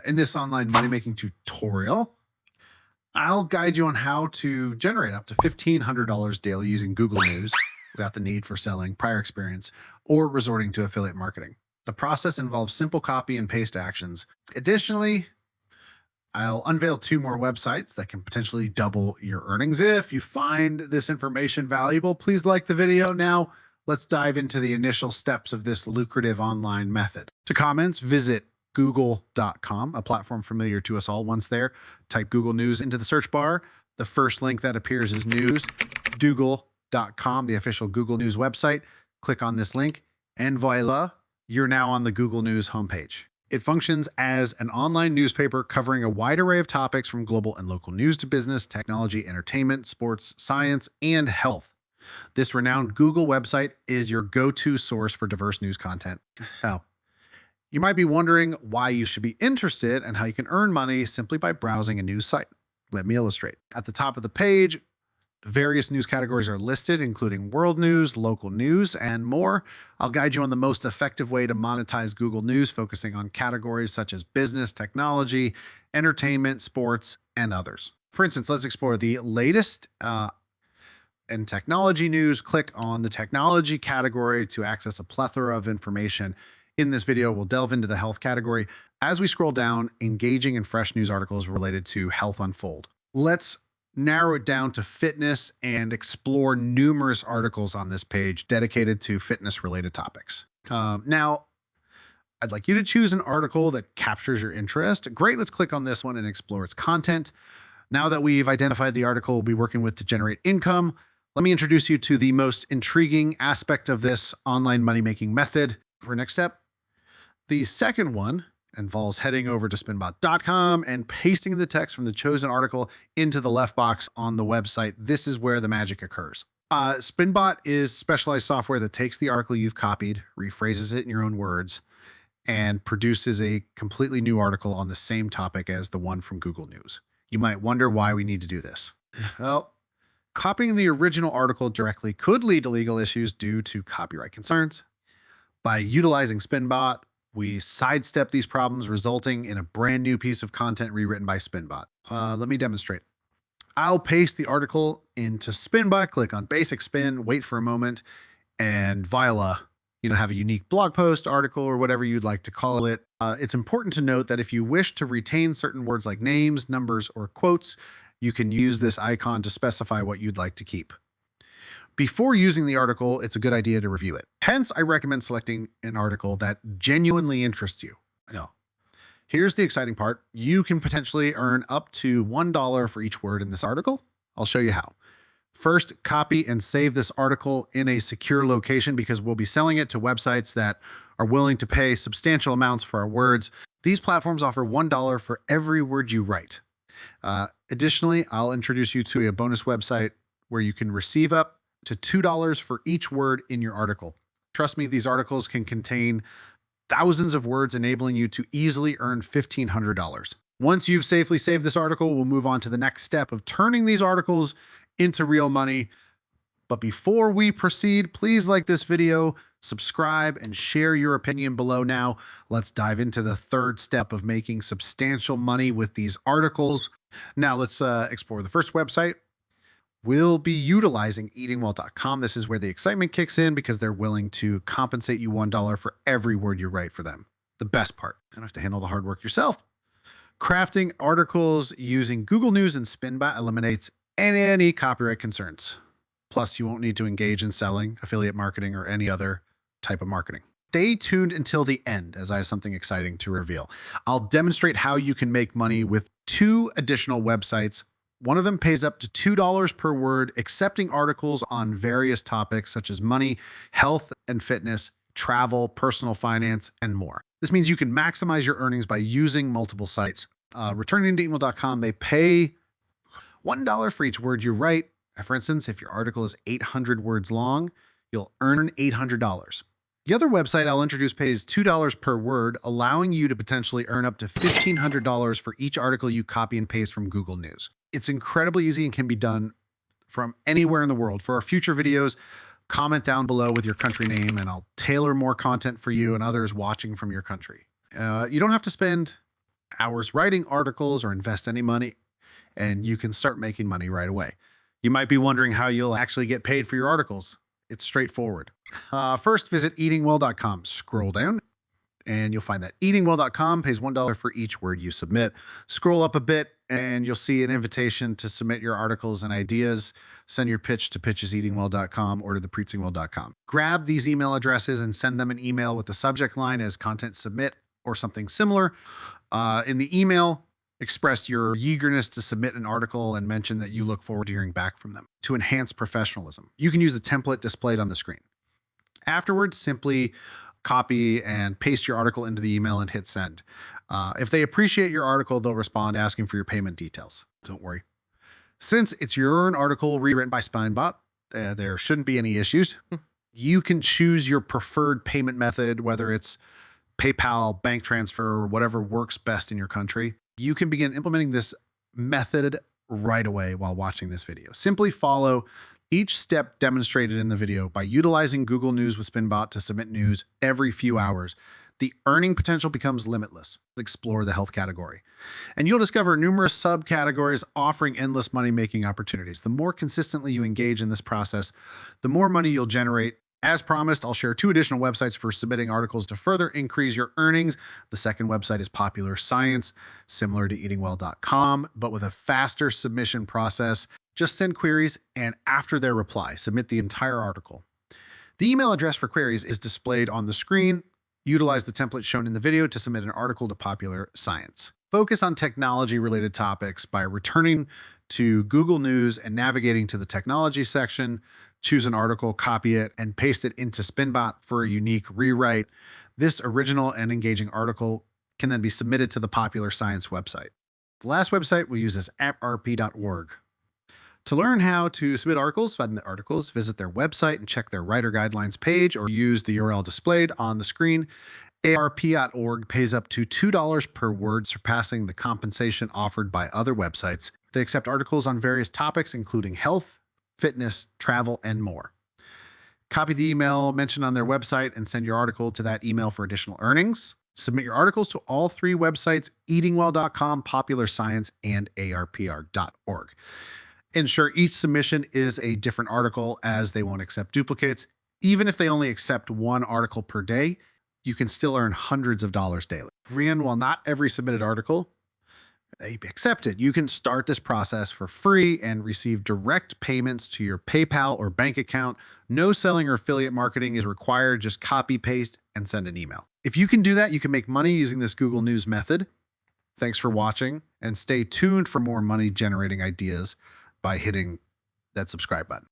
In this online money-making tutorial, I'll guide you on how to generate up to $1,500 daily using Google News without the need for selling, prior experience, or resorting to affiliate marketing. The process involves simple copy and paste actions. Additionally, I'll unveil 2 more websites that can potentially double your earnings. If you find this information valuable, please like the video. Now, let's dive into the initial steps of this lucrative online method. To comments, visit google.com, a platform familiar to us all. Once there, type Google News into the search bar. The first link that appears is news, google.com, the official Google News website. Click on this link, and voila, you're now on the Google News homepage. It functions as an online newspaper covering a wide array of topics from global and local news to business, technology, entertainment, sports, science, and health. This renowned Google website is your go-to source for diverse news content. Now, you might be wondering why you should be interested and how you can earn money simply by browsing a news site. Let me illustrate. At the top of the page, various news categories are listed, including world news, local news, and more. I'll guide you on the most effective way to monetize Google News, focusing on categories such as business, technology, entertainment, sports, and others. For instance, let's explore the latest in technology news. Click on the technology category to access a plethora of information. In this video, we'll delve into the health category. As we scroll down, engaging and fresh news articles related to health unfold. Let's narrow it down to fitness and explore numerous articles on this page dedicated to fitness-related topics. Now, I'd like you to choose an article that captures your interest. Great, let's click on this one and explore its content. Now that we've identified the article we'll be working with to generate income, let me introduce you to the most intriguing aspect of this online money-making method. For our next step, the second one involves heading over to spinbot.com and pasting the text from the chosen article into the left box on the website. This is where the magic occurs. Spinbot is specialized software that takes the article you've copied, rephrases it in your own words, and produces a completely new article on the same topic as the one from Google News. You might wonder why we need to do this. Well, copying the original article directly could lead to legal issues due to copyright concerns. By utilizing Spinbot, we sidestep these problems, resulting in a brand new piece of content rewritten by Spinbot. Let me demonstrate. I'll paste the article into Spinbot, click on Basic Spin, wait for a moment, and voila, have a unique blog post, article, or whatever you'd like to call it. It's important to note that if you wish to retain certain words like names, numbers, or quotes, you can use this icon to specify what you'd like to keep. Before using the article, it's a good idea to review it. Hence, I recommend selecting an article that genuinely interests you. Now, here's the exciting part. You can potentially earn up to $1 for each word in this article. I'll show you how. First, copy and save this article in a secure location because we'll be selling it to websites that are willing to pay substantial amounts for our words. These platforms offer $1 for every word you write. Additionally, I'll introduce you to a bonus website where you can receive up to $2 for each word in your article. Trust me, these articles can contain thousands of words, enabling you to easily earn $1,500. Once you've safely saved this article, we'll move on to the next step of turning these articles into real money. But before we proceed, please like this video, subscribe, and share your opinion below. Now, let's dive into the third step of making substantial money with these articles. Now, let's explore the first website. We'll be utilizing eatingwell.com. This is where the excitement kicks in because they're willing to compensate you $1 for every word you write for them. The best part, you don't have to handle the hard work yourself. Crafting articles using Google News and Spinbot eliminates any copyright concerns. Plus, you won't need to engage in selling, affiliate marketing, or any other type of marketing. Stay tuned until the end as I have something exciting to reveal. I'll demonstrate how you can make money with 2 additional websites. One of them pays up to $2 per word, accepting articles on various topics such as money, health and fitness, travel, personal finance, and more. This means you can maximize your earnings by using multiple sites. Returning to eatingwell.com, they pay $1 for each word you write. For instance, if your article is 800 words long, you'll earn $800. The other website I'll introduce pays $2 per word, allowing you to potentially earn up to $1,500 for each article you copy and paste from Google News. It's incredibly easy and can be done from anywhere in the world. For our future videos, comment down below with your country name and I'll tailor more content for you and others watching from your country. You don't have to spend hours writing articles or invest any money, and you can start making money right away. You might be wondering how you'll actually get paid for your articles. It's straightforward. First, visit eatingwell.com. Scroll down and you'll find that eatingwell.com pays $1 for each word you submit. Scroll up a bit and you'll see an invitation to submit your articles and ideas. Send your pitch to pitcheseatingwell.com or to thepreachingwell.com. Grab these email addresses and send them an email with the subject line as content submit or something similar. In the email, express your eagerness to submit an article and mention that you look forward to hearing back from them. To enhance professionalism, you can use the template displayed on the screen. Afterwards, simply copy and paste your article into the email and hit send. If they appreciate your article, they'll respond asking for your payment details. Don't worry. Since it's your own article rewritten by Spinebot, there shouldn't be any issues. You can choose your preferred payment method, whether it's PayPal, bank transfer, or whatever works best in your country. You can begin implementing this method right away while watching this video. Simply follow each step demonstrated in the video by utilizing Google News with Spinbot to submit news every few hours. The earning potential becomes limitless. Explore the health category. And you'll discover numerous subcategories offering endless money-making opportunities. The more consistently you engage in this process, the more money you'll generate. As promised, I'll share 2 additional websites for submitting articles to further increase your earnings. The second website is Popular Science, similar to eatingwell.com, but with a faster submission process. Just send queries, and after their reply, submit the entire article. The email address for queries is displayed on the screen. Utilize the template shown in the video to submit an article to Popular Science. Focus on technology-related topics by returning to Google News and navigating to the technology section. Choose an article, copy it, and paste it into Spinbot for a unique rewrite. This original and engaging article can then be submitted to the Popular Science website. The last website we'll use is effortlessly.org. To learn how to submit articles, find the articles, visit their website and check their writer guidelines page or use the URL displayed on the screen. ARP.org pays up to $2 per word, surpassing the compensation offered by other websites. They accept articles on various topics, including health, fitness, travel, and more. Copy the email mentioned on their website and send your article to that email for additional earnings. Submit your articles to all 3 websites, eatingwell.com, Popular Science, and ARPR.org. Ensure each submission is a different article as they won't accept duplicates. Even if they only accept 1 article per day, you can still earn hundreds of dollars daily. And while not every submitted article may be accepted, you can start this process for free and receive direct payments to your PayPal or bank account. No selling or affiliate marketing is required. Just copy, paste, and send an email. If you can do that, you can make money using this Google News method. Thanks for watching, and stay tuned for more money-generating ideas by hitting that subscribe button.